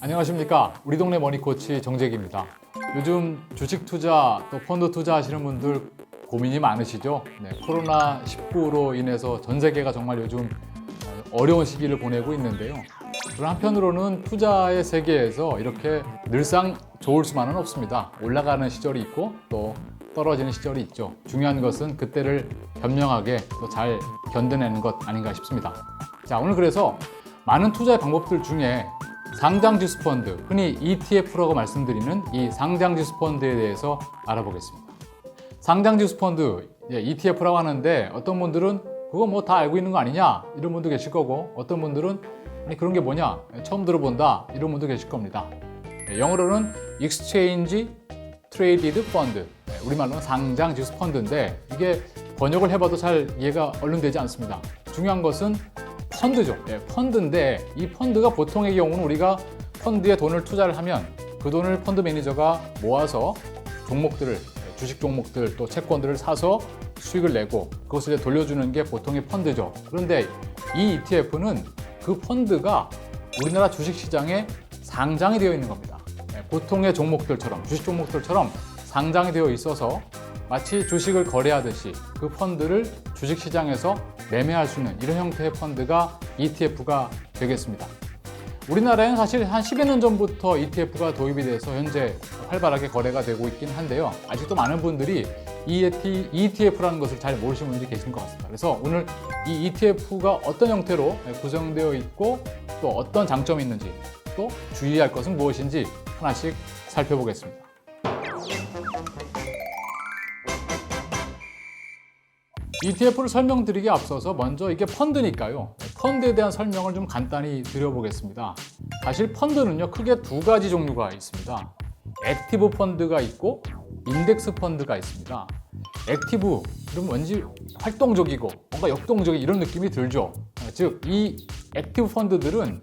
안녕하십니까. 우리 동네 머니코치 정재기입니다. 요즘 주식 투자 또 펀드 투자 하시는 분들 고민이 많으시죠? 코로나19로 인해서 전 세계가 정말 요즘 어려운 시기를 보내고 있는데요. 그런 한편으로는 투자의 세계에서 이렇게 늘상 좋을 수만은 없습니다. 올라가는 시절이 있고 또 떨어지는 시절이 있죠. 중요한 것은 그때를 현명하게 또 잘 견뎌내는 것 아닌가 싶습니다. 자, 오늘 그래서 많은 투자의 방법들 중에 상장지수 펀드, 흔히 ETF라고 말씀드리는 이 상장지수 펀드에 대해서 알아보겠습니다. 상장지수 펀드, ETF라고 하는데 어떤 분들은 그거 뭐 다 알고 있는 거 아니냐 이런 분도 계실 거고, 어떤 분들은 아니 그런 게 뭐냐 처음 들어본다 이런 분도 계실 겁니다. 영어로는 Exchange Traded Fund, 우리말로는 상장지수 펀드인데 이게 번역을 해봐도 잘 이해가 얼른 되지 않습니다. 중요한 것은 펀드죠. 펀드인데 이 펀드가 보통의 경우는 우리가 펀드에 돈을 투자를 하면 그 돈을 펀드 매니저가 모아서 종목들을, 주식 종목들 또 채권들을 사서 수익을 내고 그것을 이제 돌려주는 게 보통의 펀드죠. 그런데 이 ETF는 그 펀드가 우리나라 주식시장에 상장이 되어 있는 겁니다. 보통의 종목들처럼, 주식 종목들처럼 상장이 되어 있어서 마치 주식을 거래하듯이 그 펀드를 주식시장에서 매매할 수 있는 이런 형태의 펀드가 ETF가 되겠습니다. 우리나라에는 사실 한 10여 년 전부터 ETF가 도입이 돼서 현재 활발하게 거래가 되고 있긴 한데요. 아직도 많은 분들이 ETF라는 것을 잘 모르시는 분들이 계신 것 같습니다. 그래서 오늘 이 ETF가 어떤 형태로 구성되어 있고 또 어떤 장점이 있는지 또 주의할 것은 무엇인지 하나씩 살펴보겠습니다. ETF를 설명드리기 앞서서 먼저 이게 펀드니까요. 펀드에 대한 설명을 좀 간단히 드려보겠습니다. 사실 펀드는요, 크게 두 가지 종류가 있습니다. 액티브 펀드가 있고 인덱스 펀드가 있습니다. 액티브, 그럼 왠지 활동적이고 뭔가 역동적인 이런 느낌이 들죠. 즉, 이 액티브 펀드들은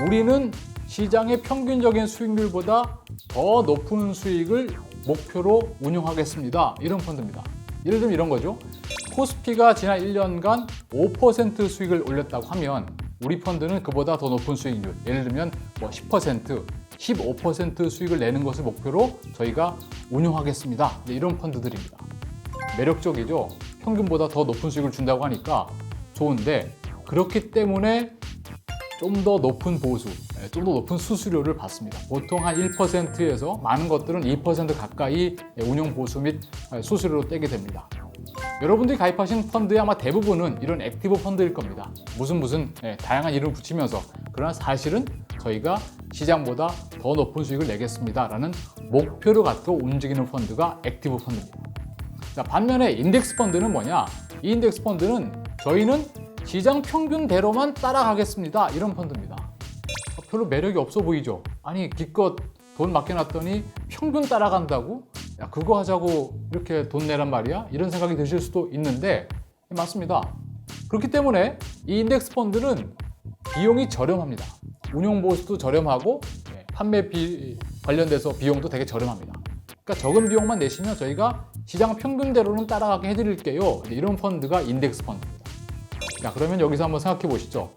우리는 시장의 평균적인 수익률보다 더 높은 수익을 목표로 운용하겠습니다. 이런 펀드입니다. 예를 들면 이런 거죠. 코스피가 지난 1년간 5% 수익을 올렸다고 하면 우리 펀드는 그보다 더 높은 수익률, 예를 들면 뭐 10%, 15% 수익을 내는 것을 목표로 저희가 운용하겠습니다. 이런 펀드들입니다. 매력적이죠? 평균보다 더 높은 수익을 준다고 하니까 좋은데, 그렇기 때문에 좀 더 높은 보수, 좀 더 높은 수수료를 받습니다. 보통 한 1%에서 많은 것들은 2% 가까이 운용 보수 및 수수료로 떼게 됩니다. 여러분들이 가입하신 펀드의 아마 대부분은 이런 액티브 펀드일 겁니다. 무슨 다양한 이름을 붙이면서, 그러나 사실은 저희가 시장보다 더 높은 수익을 내겠습니다 라는 목표를 갖고 움직이는 펀드가 액티브 펀드입니다. 자, 반면에 인덱스 펀드는 뭐냐? 이 인덱스 펀드는 저희는 시장 평균대로만 따라가겠습니다 이런 펀드입니다. 별로 매력이 없어 보이죠? 아니 기껏 돈 맡겨놨더니 평균 따라간다고? 야, 그거 하자고 이렇게 돈 내란 말이야? 이런 생각이 드실 수도 있는데 맞습니다. 그렇기 때문에 이 인덱스 펀드는 비용이 저렴합니다. 운용 보수도 저렴하고 판매 관련돼서 비용도 되게 저렴합니다. 그러니까 적은 비용만 내시면 저희가 시장 평균대로는 따라가게 해드릴게요. 이런 펀드가 인덱스 펀드입니다. 자, 그러면 여기서 한번 생각해 보시죠.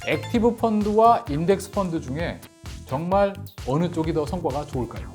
액티브 펀드와 인덱스 펀드 중에 정말 어느 쪽이 더 성과가 좋을까요?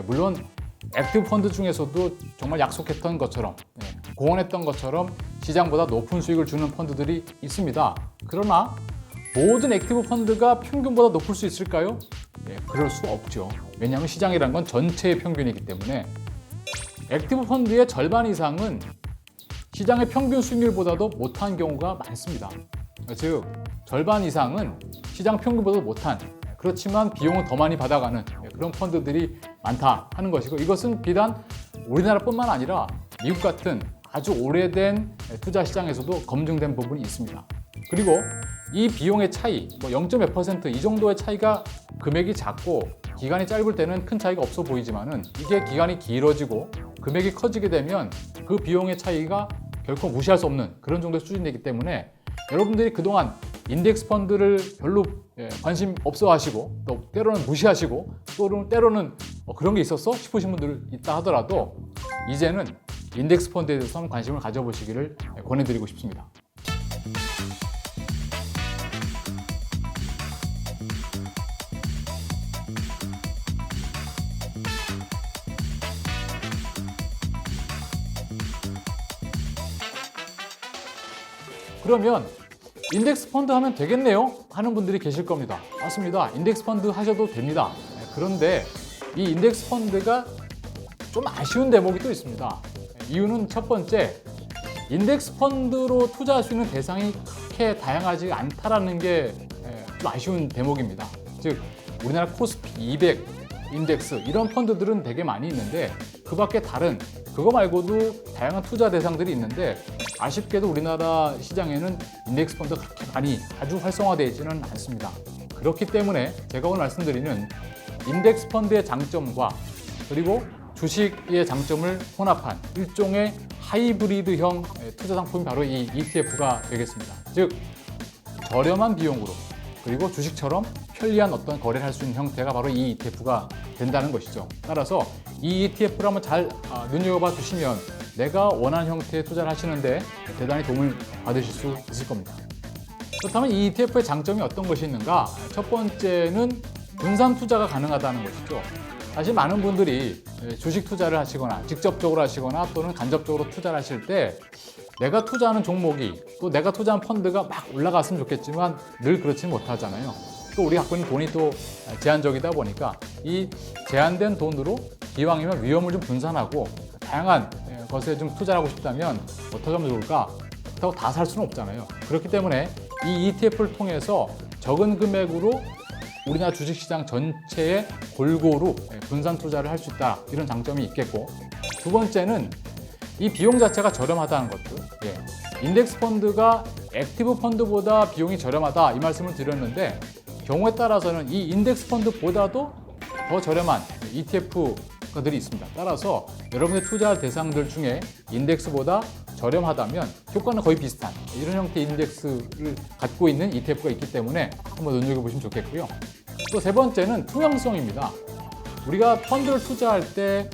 물론 액티브 펀드 중에서도 정말 약속했던 것처럼, 공언했던 것처럼 시장보다 높은 수익을 주는 펀드들이 있습니다. 그러나 모든 액티브 펀드가 평균보다 높을 수 있을까요? 그럴 수 없죠. 왜냐하면 시장이란 건 전체의 평균이기 때문에 액티브 펀드의 절반 이상은 시장의 평균 수익률보다도 못한 경우가 많습니다. 즉, 절반 이상은 시장 평균보다 못한, 그렇지만 비용은 더 많이 받아가는 그런 펀드들이 많다 하는 것이고, 이것은 비단 우리나라뿐만 아니라 미국 같은 아주 오래된 투자 시장에서도 검증된 부분이 있습니다. 그리고 이 비용의 차이, 0.몇% 이 정도의 차이가 금액이 작고 기간이 짧을 때는 큰 차이가 없어 보이지만은 이게 기간이 길어지고 금액이 커지게 되면 그 비용의 차이가 결코 무시할 수 없는 그런 정도의 수준이기 때문에 여러분들이 그동안 인덱스 펀드를 별로 관심 없어 하시고 또 때로는 무시하시고 또 때로는 그런 게 있었어? 싶으신 분들 있다 하더라도 이제는 인덱스 펀드에 대해서 한번 관심을 가져보시기를 권해드리고 싶습니다. 그러면 인덱스 펀드 하면 되겠네요? 하는 분들이 계실 겁니다. 맞습니다. 인덱스 펀드 하셔도 됩니다. 그런데 이 인덱스 펀드가 좀 아쉬운 대목이 또 있습니다. 이유는 첫 번째, 인덱스 펀드로 투자할 수 있는 대상이 그렇게 다양하지 않다라는 게 좀 아쉬운 대목입니다. 즉 우리나라 코스피 200 인덱스 이런 펀드들은 되게 많이 있는데 그 밖에 다른 그거 말고도 다양한 투자 대상들이 있는데 아쉽게도 우리나라 시장에는 인덱스 펀드가 그렇게 많이 아주 활성화되어 있지는 않습니다. 그렇기 때문에 제가 오늘 말씀드리는 인덱스 펀드의 장점과 그리고 주식의 장점을 혼합한 일종의 하이브리드형 투자 상품이 바로 이 ETF가 되겠습니다. 즉 저렴한 비용으로 그리고 주식처럼 편리한 어떤 거래를 할 수 있는 형태가 바로 이 ETF가 된다는 것이죠. 따라서 이 ETF를 한번 잘 눈여겨봐 주시면 내가 원하는 형태의 투자를 하시는데 대단히 도움을 받으실 수 있을 겁니다. 그렇다면 이 ETF의 장점이 어떤 것이 있는가? 첫 번째는 분산 투자가 가능하다는 것이죠. 사실 많은 분들이 주식 투자를 하시거나 직접적으로 하시거나 또는 간접적으로 투자를 하실 때 내가 투자하는 종목이 또 내가 투자한 펀드가 막 올라갔으면 좋겠지만 늘 그렇지는 못하잖아요. 또 우리가 갖고 있는 돈이 또 제한적이다 보니까 이 제한된 돈으로 기왕이면 위험을 좀 분산하고 다양한 것에 좀 투자를 하고 싶다면 어떻게 하면 좋을까? 그렇다고 다 살 수는 없잖아요. 그렇기 때문에 이 ETF를 통해서 적은 금액으로 우리나라 주식시장 전체에 골고루 분산 투자를 할 수 있다 이런 장점이 있겠고 두 번째는 이 비용 자체가 저렴하다는 것들 인덱스 펀드가 액티브 펀드보다 비용이 저렴하다 이 말씀을 드렸는데 경우에 따라서는 이 인덱스 펀드보다도 더 저렴한 ETF들이 있습니다. 따라서 여러분의 투자 대상들 중에 인덱스보다 저렴하다면 효과는 거의 비슷한 이런 형태의 인덱스를 갖고 있는 ETF가 있기 때문에 한번 눈여겨보시면 좋겠고요. 또 세 번째는 투명성입니다. 우리가 펀드를 투자할 때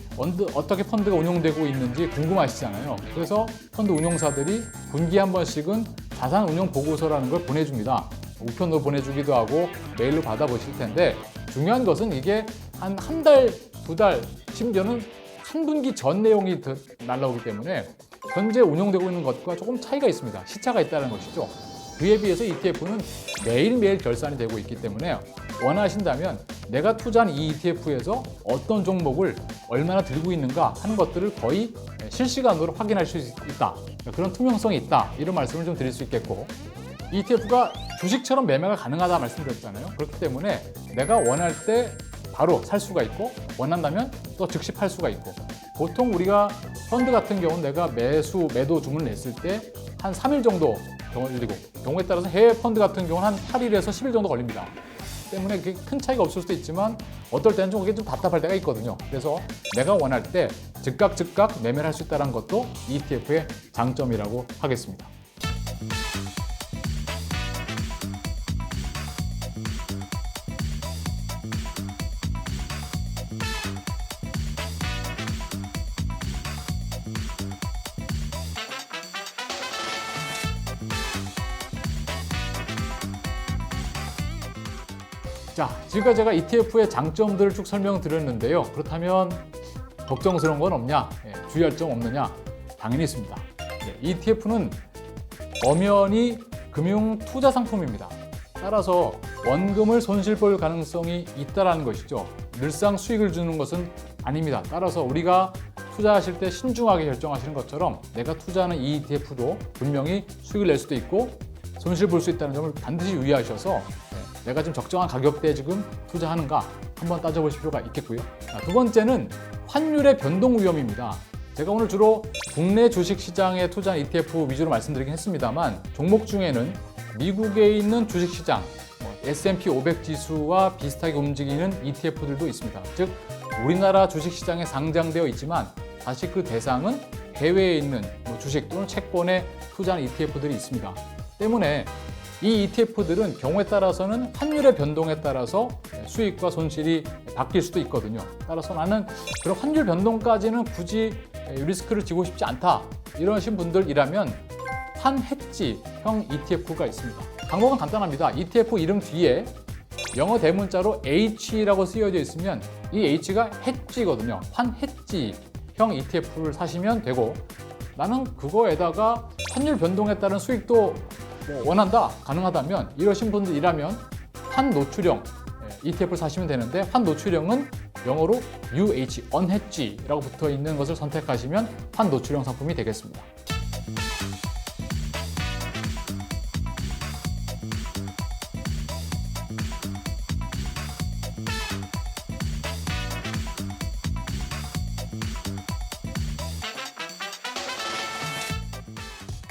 어떻게 펀드가 운용되고 있는지 궁금하시잖아요. 그래서 펀드 운용사들이 분기에 한 번씩은 자산 운용 보고서라는 걸 보내줍니다. 우편으로 보내주기도 하고 메일로 받아보실 텐데 중요한 것은 이게 한 달, 두 달, 심지어는 한 분기 전 내용이 날라오기 때문에 현재 운용되고 있는 것과 조금 차이가 있습니다. 시차가 있다는 것이죠. 그에 비해서 ETF는 매일매일 결산이 되고 있기 때문에 원하신다면 내가 투자한 이 ETF에서 어떤 종목을 얼마나 들고 있는가 하는 것들을 거의 실시간으로 확인할 수 있다. 그런 투명성이 있다. 이런 말씀을 좀 드릴 수 있겠고 ETF가 주식처럼 매매가 가능하다 말씀드렸잖아요. 그렇기 때문에 내가 원할 때 바로 살 수가 있고 원한다면 또 즉시 팔 수가 있고 보통 우리가 펀드 같은 경우는 내가 매도 주문을 냈을 때 한 3일 정도 걸리고 경우에 따라서 해외 펀드 같은 경우는 한 8일에서 10일 정도 걸립니다. 때문에 그게 큰 차이가 없을 수도 있지만 어떨 때는 좀 그게 좀 답답할 때가 있거든요. 그래서 내가 원할 때 즉각 매매를 할 수 있다는 것도 ETF의 장점이라고 하겠습니다. 자, 지금까지 제가 ETF의 장점들을 쭉 설명드렸는데요. 그렇다면 걱정스러운 건 없냐? 주의할 점 없느냐? 당연히 있습니다. ETF는 엄연히 금융 투자 상품입니다. 따라서 원금을 손실 볼 가능성이 있다는 것이죠. 늘상 수익을 주는 것은 아닙니다. 따라서 우리가 투자하실 때 신중하게 결정하시는 것처럼 내가 투자하는 이 ETF도 분명히 수익을 낼 수도 있고 손실 볼 수 있다는 점을 반드시 유의하셔서 내가 지금 적정한 가격대에 지금 투자하는가 한번 따져보실 필요가 있겠고요. 두 번째는 환율의 변동 위험입니다. 제가 오늘 주로 국내 주식시장에 투자한 ETF 위주로 말씀드리긴 했습니다만 종목 중에는 미국에 있는 주식시장 S&P 500 지수와 비슷하게 움직이는 ETF들도 있습니다. 즉 우리나라 주식시장에 상장되어 있지만 사실 그 대상은 해외에 있는 주식 또는 채권에 투자하는 ETF들이 있습니다. 때문에 이 ETF들은 경우에 따라서는 환율의 변동에 따라서 수익과 손실이 바뀔 수도 있거든요. 따라서 나는 그런 환율 변동까지는 굳이 리스크를 지고 싶지 않다 이러신 분들이라면 환해지형 ETF가 있습니다. 방법은 간단합니다. ETF 이름 뒤에 영어 대문자로 H라고 쓰여져 있으면 이 H가 해지거든요. 환해지형 ETF를 사시면 되고 나는 그거에다가 환율 변동에 따른 수익도 원한다, 가능하다면 이러신 분들이라면 환노출형 ETF를 사시면 되는데, 환노출형은 영어로 UH, unhedge라고 붙어 있는 것을 선택하시면 환노출형 상품이 되겠습니다.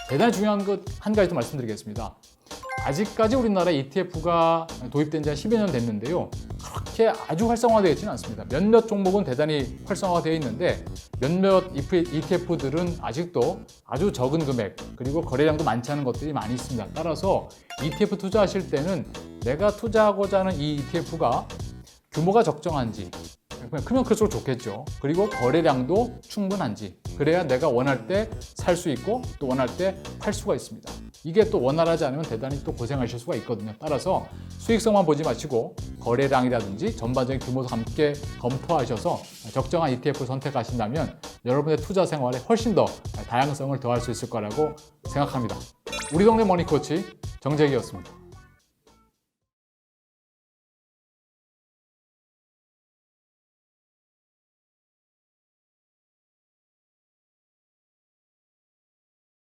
대단히 중요한 것 한 가지 더 말씀드리겠습니다. 아직까지 우리나라에 ETF가 도입된 지 한 10여 년 됐는데요. 그렇게 아주 활성화되어 있지는 않습니다. 몇몇 종목은 대단히 활성화되어 있는데 몇몇 ETF들은 아직도 아주 적은 금액, 그리고 거래량도 많지 않은 것들이 많이 있습니다. 따라서 ETF 투자하실 때는 내가 투자하고자 하는 이 ETF가 규모가 적정한지, 크면 클수록 좋겠죠. 그리고 거래량도 충분한지, 그래야 내가 원할 때 살 수 있고 또 원할 때 팔 수가 있습니다. 이게 또 원활하지 않으면 대단히 또 고생하실 수가 있거든요. 따라서 수익성만 보지 마시고 거래량이라든지 전반적인 규모도 함께 검토하셔서 적정한 ETF를 선택하신다면 여러분의 투자 생활에 훨씬 더 다양성을 더할 수 있을 거라고 생각합니다. 우리 동네 머니코치 정재기였습니다.